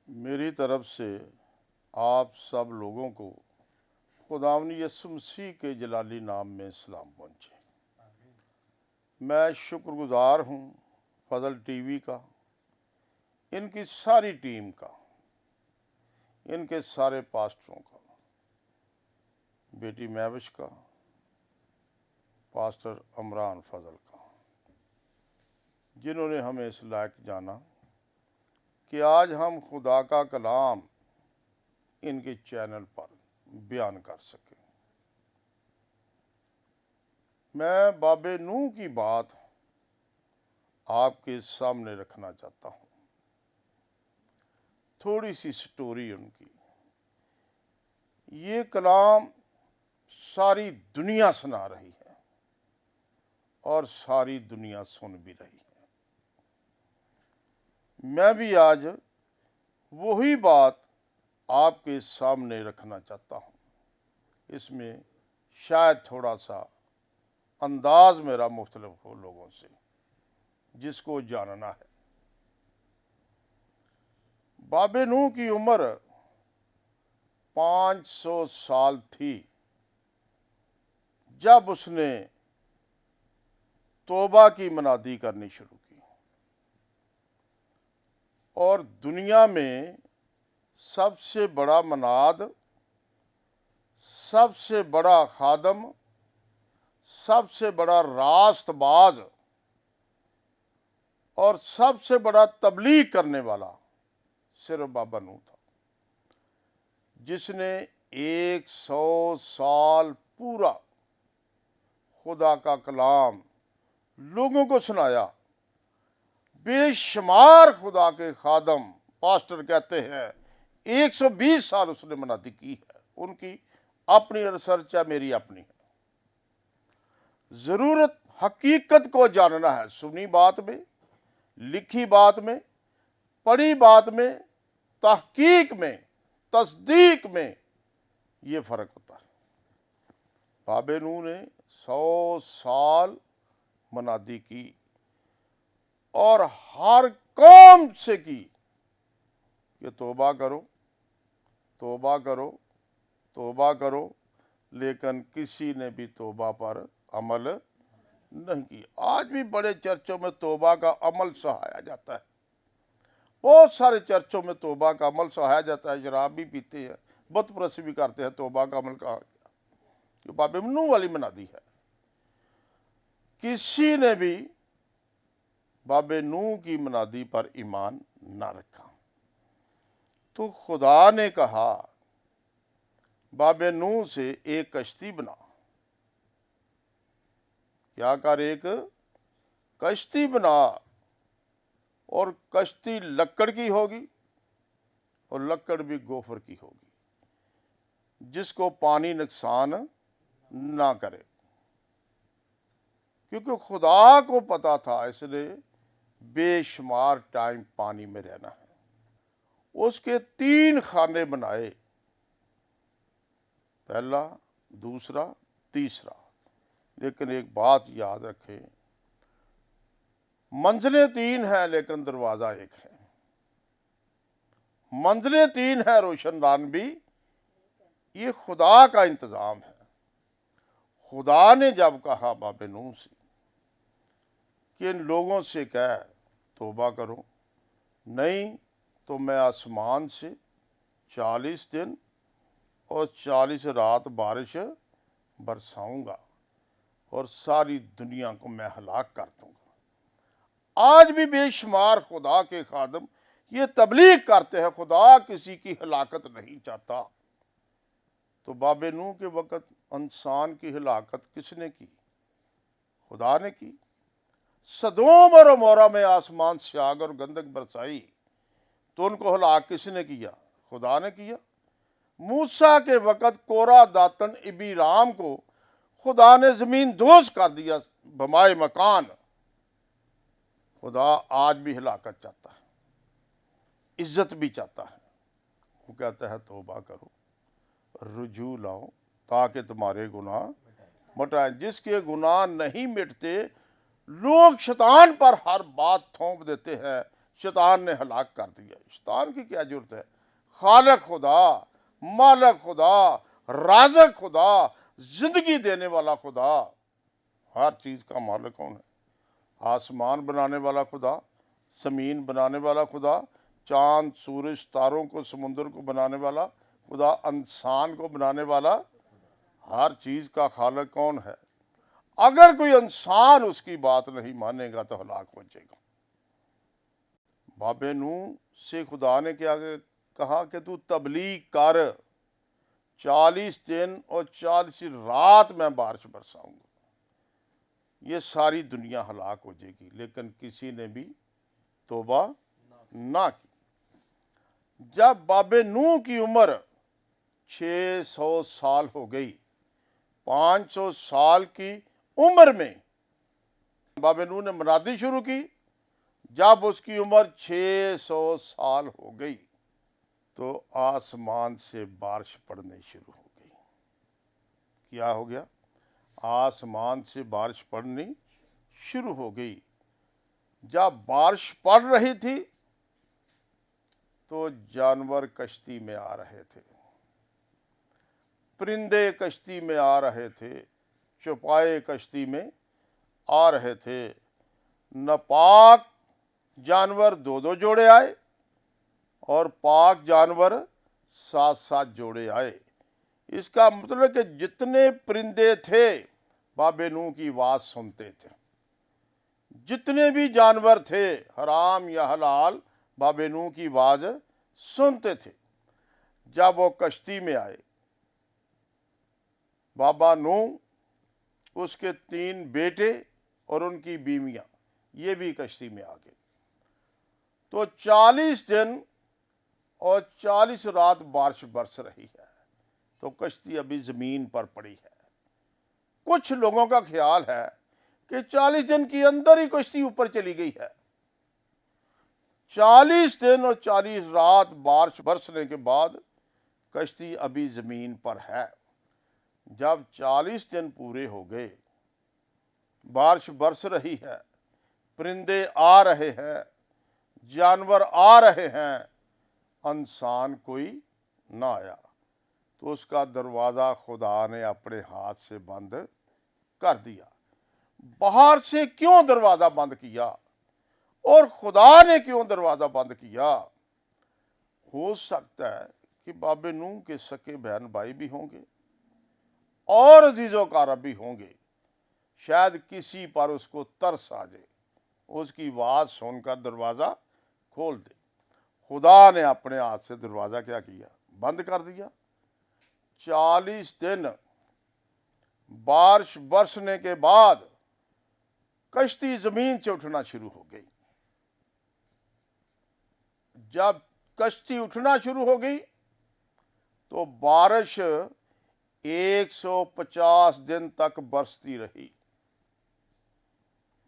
मेरी तरफ से आप सब लोगों को खुदावंद यीशु मसीह के जलाली नाम में सलाम पहुँचे। मैं शुक्रगुज़ार हूँ फजल टीवी का, इनकी सारी टीम का, इनके सारे पास्टरों का, बेटी महविश का, पास्टर अमरान फजल का, जिन्होंने हमें इस लायक जाना कि आज हम खुदा का कलाम इनके चैनल पर बयान कर सकें। मैं बाबे नूह की बात आपके सामने रखना चाहता हूँ, थोड़ी सी स्टोरी उनकी। ये कलाम सारी दुनिया सुना रही है और सारी दुनिया सुन भी रही है। मैं भी आज वही बात आपके सामने रखना चाहता हूँ। इसमें शायद थोड़ा सा अंदाज मेरा मुख्तलिफ हो लोगों से, जिसको जानना है। बाबे नूह की उम्र 500 साल थी जब उसने तौबा की मनादी करनी शुरू की, और दुनिया में सबसे बड़ा मनाद, सबसे बड़ा खादम, सबसे बड़ा रास्तबाज और सबसे बड़ा तबलीग करने वाला सिर्फ बाबा नूह था, जिसने 100 साल पूरा खुदा का कलाम लोगों को सुनाया। बेशुमार खुदा के खादम, पास्टर कहते हैं 120 साल उसने मनादी की है। उनकी अपनी रिसर्च है, मेरी अपनी है। ज़रूरत हकीकत को जानना है। सुनी बात में, लिखी बात में, पढ़ी बात में, तहकीक में, तस्दीक में ये फ़र्क होता है। बाबे नूह ने 100 साल मनादी की और हर कौम से की कि तौबा करो, तौबा करो, तौबा करो, लेकिन किसी ने भी तौबा पर अमल नहीं किया। आज भी बड़े चर्चों में तौबा का अमल सहाया जाता है, बहुत सारे चर्चों में तौबा का अमल सहाया जाता है। शराब भी पीते हैं, बुत परस्ती भी करते हैं। तौबा का अमल कहा गया? जो बाबे नूह वाली मनादी है। किसी ने भी बाबे नूह की मुनादी पर ईमान ना रखा। तो खुदा ने कहा बाबे नूह से एक कश्ती बना। क्या कर, एक कश्ती बना, और कश्ती लकड़ की होगी और लकड़ भी गोफर की होगी, जिसको पानी नुकसान ना करे। क्योंकि खुदा को पता था इसने बेशुमार टाइम पानी में रहना है। उसके 3 खाने बनाए, पहला, दूसरा, तीसरा। लेकिन एक बात याद रखें, मंजिलें 3 हैं लेकिन दरवाज़ा एक है। मंजिलें 3 हैं, रोशनदान भी, ये खुदा का इंतज़ाम है। खुदा ने जब कहा बाबे नूह से कि इन लोगों से कह तौबा करो, नहीं तो मैं आसमान से 40 दिन और 40 रात बारिश बरसाऊंगा और सारी दुनिया को मैं हलाक कर दूंगा। आज भी बेशुमार खुदा के खादम ये तबलीग करते हैं, खुदा किसी की हलाकत नहीं चाहता। तो बाबे नूह के वक़्त इंसान की हलाकत किसने की? खुदा ने की। सदोम और अमोरा में आसमान से आग और गंधक बरसाई, तो उनको हलाक किसने किया? खुदा ने किया। मूसा के वक़्त कोरा दातन इबीराम को खुदा ने ज़मीन दोष कर दिया, बमाए मकान। खुदा आज भी हलाकत चाहता है, इज्जत भी चाहता है। वो कहता है तौबा करो, रुजू लाओ, ताकि तुम्हारे गुनाह मिटाए। जिसके गुनाह नहीं मिटते, लोग शैतान पर हर बात थोप देते हैं, शैतान ने हलाक कर दिया। शैतान की क्या जरूरत है? खालिक खुदा, मालिक खुदा, राज़िक खुदा, जिंदगी देने वाला खुदा, हर चीज़ का मालिक कौन है? आसमान बनाने वाला खुदा, ज़मीन बनाने वाला खुदा, चांद सूरज तारों को, समुंदर को बनाने वाला खुदा, इंसान को बनाने वाला, हर चीज़ का खालिक कौन है? अगर कोई इंसान उसकी बात नहीं मानेगा तो हलाक हो जाएगा। बाबे नूह से खुदा ने क्या कहा कि तू तबलीग कर, 40 दिन और 40 रात में बारिश बरसाऊंगा, ये सारी दुनिया हलाक हो जाएगी। लेकिन किसी ने भी तौबा ना की। जब बाबे नूह की उम्र 600 साल हो गई, 500 साल की उम्र में बाबे नूह ने मुनादी शुरू की। जब उसकी उम्र 600 साल हो गई तो आसमान से बारिश पड़नी शुरू हो गई। क्या हो गया? आसमान से बारिश पड़नी शुरू हो गई। जब बारिश पड़ रही थी तो जानवर कश्ती में आ रहे थे, परिंदे कश्ती में आ रहे थे, चौपाए कश्ती में आ रहे थे। नापाक जानवर 2-2 जोड़े आए और पाक जानवर 7-7 जोड़े आए। इसका मतलब है कि जितने परिंदे थे बाबे नूह की आवाज़ सुनते थे। जितने भी जानवर थे हराम या हलाल, बाबे नूह की आवाज़ सुनते थे। जब वो कश्ती में आए, बाबा नूह, उसके 3 बेटे और उनकी बीवियां, ये भी कश्ती में आ गए। तो 40 दिन और 40 रात बारिश बरस रही है, तो कश्ती अभी ज़मीन पर पड़ी है। कुछ लोगों का ख्याल है कि 40 दिन के अंदर ही कश्ती ऊपर चली गई है। 40 दिन और 40 रात बारिश बरसने के बाद कश्ती अभी ज़मीन पर है। जब 40 दिन पूरे हो गए, बारिश बरस रही है, परिंदे आ रहे हैं, जानवर आ रहे हैं, इंसान कोई ना आया, तो उसका दरवाज़ा खुदा ने अपने हाथ से बंद कर दिया। बाहर से क्यों दरवाज़ा बंद किया और खुदा ने क्यों दरवाज़ा बंद किया? हो सकता है कि बाबे नूह के सके बहन भाई भी होंगे और अजीज़ों कारब भी होंगे। शायद किसी पर उसको तरस आ जाए उसकी आवाज़ सुनकर दरवाज़ा खोल दे। खुदा ने अपने हाथ से दरवाज़ा क्या किया, बंद कर दिया। 40 दिन बारिश बरसने के बाद कश्ती ज़मीन से उठना शुरू हो गई। जब कश्ती उठना शुरू हो गई तो बारिश 150 दिन तक बरसती रही।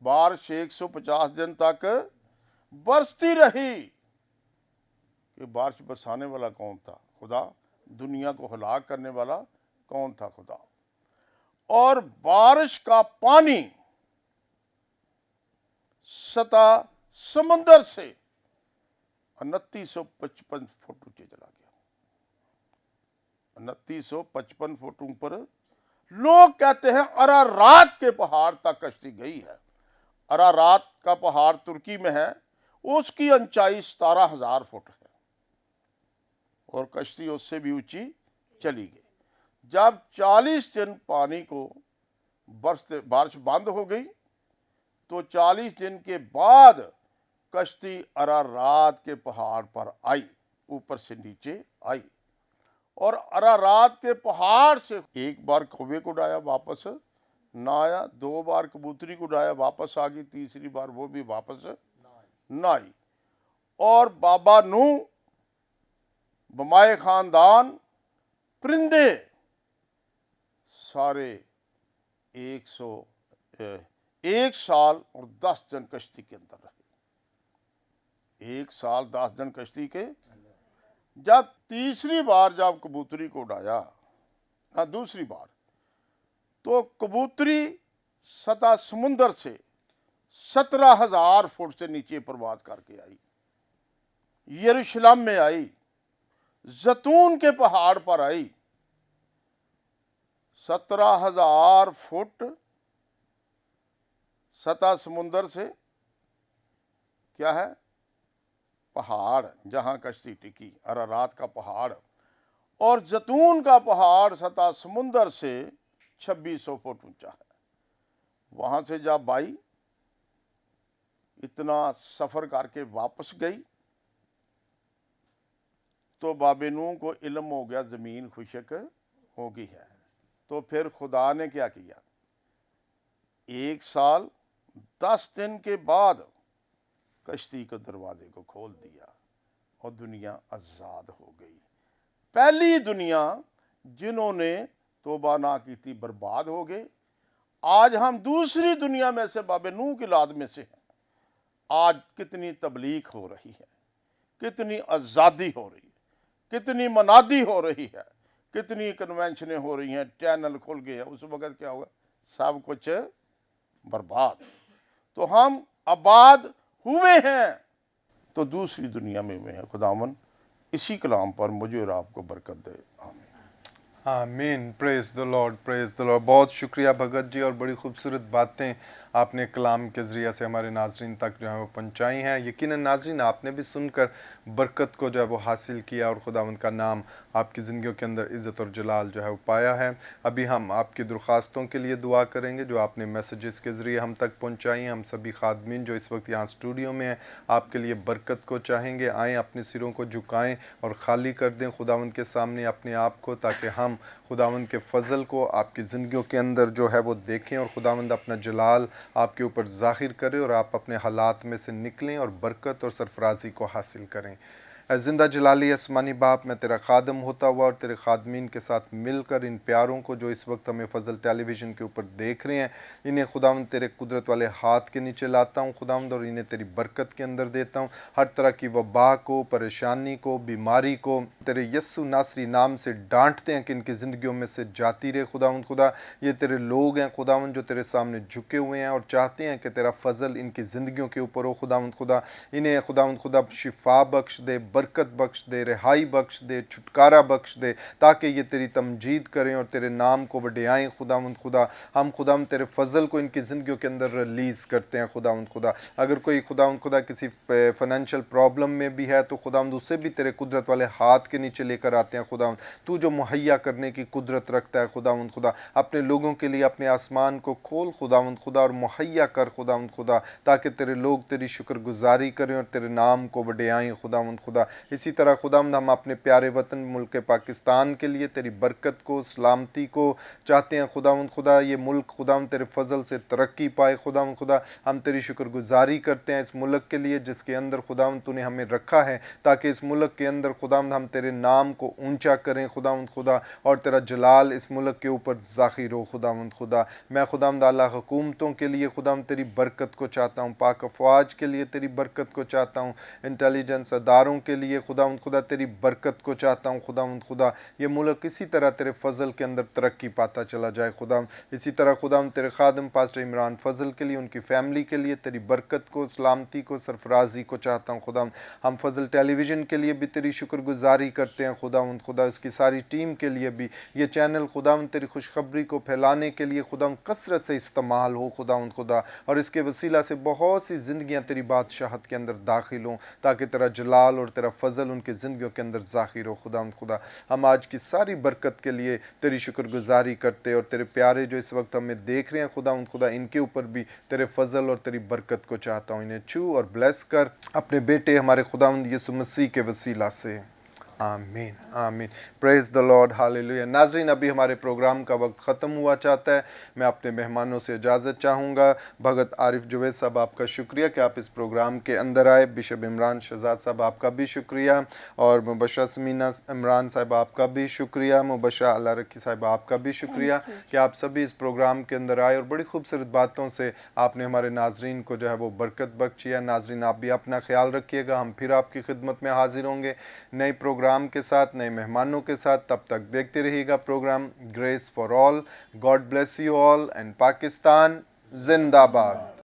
बारिश 150 दिन तक बरसती रही। कि बारिश बरसाने वाला कौन था? खुदा। दुनिया को हलाक करने वाला कौन था? खुदा। और बारिश का पानी सतह समंदर से 2955 फुट ऊंचे चला गया। 2955 फुट ऊपर। लोग कहते हैं अरारात के पहाड़ तक कश्ती गई है। अरारात का पहाड़ तुर्की में है, उसकी ऊंचाई 17,000 फुट है और कश्ती उससे भी ऊंची चली गई। जब 40 दिन पानी को बारिश बंद हो गई तो 40 दिन के बाद कश्ती अरारात के पहाड़ पर आई, ऊपर से नीचे आई और अरारात के पहाड़ से एक बार कौवे को उड़ाया, वापस ना आया। 2 बार कबूतरी को उड़ाया, वापस आ गई। तीसरी बार वो भी वापस ना आई। और बाबा नूह, बमाए खानदान, परिंदे सारे 1 साल और 10 दिन कश्ती के अंदर रहे। 1 साल 10 दिन कश्ती के। जब तीसरी बार जब कबूतरी को उड़ाया, दूसरी बार, तो कबूतरी सतह समुंदर से 17,000 फुट से नीचे परवाज करके आई, यरूशलेम में आई, जैतून के पहाड़ पर आई। 17,000 फुट सतह समुंदर से क्या है? पहाड़, जहां कश्ती टिकी, अरारात का पहाड़। और जैतून का पहाड़ सतह समुंदर से 2600 फुट ऊंचा है। वहां से जब आई, इतना सफर करके वापस गई तो बाबे नूह को इल्म हो गया जमीन खुशक हो गई है। तो फिर खुदा ने क्या किया? 1 साल 10 दिन के बाद कश्ती के दरवाजे को खोल दिया और दुनिया आज़ाद हो गई। पहली दुनिया जिन्होंने तौबा ना की थी बर्बाद हो गए। आज हम दूसरी दुनिया में से, बाबे नूह की औलाद में से हैं। आज कितनी तबलीग हो रही है, कितनी आज़ादी हो रही है, कितनी मनादी हो रही है, कितनी कन्वेंशनें हो रही हैं, चैनल खुल गए हैं। उस वक्त क्या होगा? सब कुछ बर्बाद। तो हम आबाद हुए हैं तो दूसरी दुनिया में हुए हैं। खुदावन इसी कलाम पर मुझे और आपको बरकत दे। आमीन। आमीन। Praise the Lord, praise the Lord. बहुत शुक्रिया भगत जी, और बड़ी खूबसूरत बातें आपने कलाम के ज़रिए से हमारे नाजरीन तक जो है वो पहुँचाई हैं। यकीनन नाजरीन आपने भी सुनकर बरकत को जो है वो हासिल किया और खुदावंद का नाम आपकी ज़िंदगियों के अंदर इज़्ज़त और जलाल जो है वो पाया है। अभी हम आपकी दरख्वास्तों के लिए दुआ करेंगे जो आपने मैसेजेस के ज़रिए हम तक पहुँचाई हैं। हम सभी खादमीन जो इस वक्त यहाँ स्टूडियो में हैं आपके लिए बरकत को चाहेंगे। आएँ, अपने सिरों को झुकाएँ और खाली कर दें खुदावंद के सामने अपने आप को, ताकि हम खुदावंद के फ़ज़ल को आपकी ज़िंदगियों के अंदर जो है वो देखें और खुदावंद अपना जलाल आपके ऊपर ज़ाहिर करे और आप अपने हालात में से निकलें और बरकत और सरफराजी को हासिल करें। ऐ ज़िंदा जलाली आसमानी बाप, मैं तेरा खादम होता हुआ और तेरे खादमीन के साथ मिलकर इन प्यारों को जो इस वक्त हमें फ़ज़ल टेलीविज़न के ऊपर देख रहे हैं, इन्हें खुदावंद तेरे कुदरत वाले हाथ के नीचे लाता हूँ खुदावंद, और इन्हें तेरी बरकत के अंदर देता हूँ। हर तरह की वबा को, परेशानी को, बीमारी को तेरे यस्सु नासरी नाम से डांटते हैं कि इनकी ज़िंदगियों में से जाती रहे खुदावंद। खुदा, ये तेरे लोग हैं खुदावंद जो तेरे सामने झुके हुए हैं और चाहते हैं कि तेरा फ़ज़ल इनकी ज़िंदगियों के ऊपर हो खुदावंद। खुदा, इन्हें खुदावंद खुदा शिफा बख्श दे, बरकत बख्श दे, रिहाई बख्श दे, छुटकारा बख्श दे, ताकि ये तेरी तमजीद करें और तेरे नाम को वडियाएँ खुदावंद खुदा। हम खुदावंद तेरे फजल को इनकी ज़िंदगियों के अंदर रिलीज़ करते हैं खुदावंद खुदा। अगर कोई खुदावंद खुदा किसी फाइनेंशियल प्रॉब्लम में भी है तो खुदावंद उसे भी तेरे कुदरत वाले हाथ के नीचे लेकर आते हैं खुदावंद। तू जो मुहैया करने की कुदरत रखता है खुदावंद खुदा, अपने लोगों के लिए अपने आसमान को खोल खुदावंद खुदा और मुहैया कर खुदावंद खुदा, ताकि तेरे लोग तेरी शुक्रगुजारी करें और तेरे नाम को वडियाएँ खुदावंद खुदा। इसी तरह खुदावंद हम अपने प्यारे वतन मुल्क पाकिस्तान के लिए तेरी बरकत को, सलामती को चाहते हैं खुदावंद खुदा। ये मुल्क खुदावंद तेरे फजल से तरक्की पाए खुदावंद खुदा। हम तेरी शुक्रगुजारी करते हैं इस मुल्क के लिए जिसके अंदर खुदावंद तूने हमें रखा है, ताकि इस मुल्क के अंदर खुदावंद हम तेरे नाम को ऊंचा करें खुदावंद खुदा, और तेरा जलाल इस मुल्क के ऊपर ज़ाहिर हो खुदावंद खुदा। मैं खुदावंद आला हुकूमतों के लिए खुदावंद तेरी बरकत को चाहता हूँ, पाक अफवाज के लिए तेरी बरकत को चाहता हूँ, इंटेलिजेंस अदारों के लिए खुदावंद खुदा तेरी बरकत को चाहता हूँ खुदावंद खुदा। ये मुल्क इसी तरह तेरे फजल के अंदर तरक्की पाता चला जाए खुदावंद। इसी तरह खुदावंद तेरे खादम पास्टर इमरान फजल के लिए, उनकी फैमिली के लिए तेरी बरकत को, सलामती को, सरफराजी को चाहता हूँ खुदावंद। हम फजल टेलीविज़न के लिए भी तेरी शुक्रगुजारी करते हैं खुदावंद खुदा। इसकी सारी टीम के लिए भी ये चैनल खुदावंद तेरी खुशखबरी को फैलाने के लिए खुदावंद कसरत से इस्तेमाल हो खुदावंद खुदा, और इसके वसीला से बहुत सी ज़िंदगियाँ तेरी बादशाहत के अंदर दाखिल हों, ताकि तेरा जलाल और तेरा फजल उनकी ज़िंदगियों के अंदर ज़ाहिर हो खुदावंद खुदा। हम आज की सारी बरकत के लिए तेरी शुक्रगुजारी करते, और तेरे प्यारे जो इस वक्त हमें देख रहे हैं खुदावंद खुदा, इनके ऊपर भी तेरे फजल और तेरी बरकत को चाहता हूँ। इन्हें छू और ब्लेस कर अपने बेटे हमारे खुदावंद यीशु मसीह के वसीला से, आमीन आमीन। Praise the lord, hallelujah. नाज़रीन, अभी हमारे प्रोग्राम का वक्त ख़त्म हुआ चाहता है। मैं अपने मेहमानों से इजाज़त चाहूँगा। भगत आरिफ जुवैद साहब, आपका शुक्रिया कि आप इस प्रोग्राम के अंदर आए। बिशप इमरान शहजाद साहब, आपका भी शुक्रिया। और मुबशरा समीना इमरान साहब, आपका भी शुक्रिया। मुबशरा अल्लाह रखी साहब, आपका भी शुक्रिया कि आप सभी इस प्रोग्राम के अंदर आए और बड़ी खूबसूरत बातों से आपने हमारे नाजरीन को जो है वो बरकत बख्शी है। नाजरीन, आप भी अपना ख्याल रखिएगा। हम फिर आपकी खिदमत में हाजिर होंगे नए प्रोग्राम के साथ, नए मेहमानों के साथ। तब तक देखते रहिएगा program grace for all. God bless you all and Pakistan जिंदाबाद।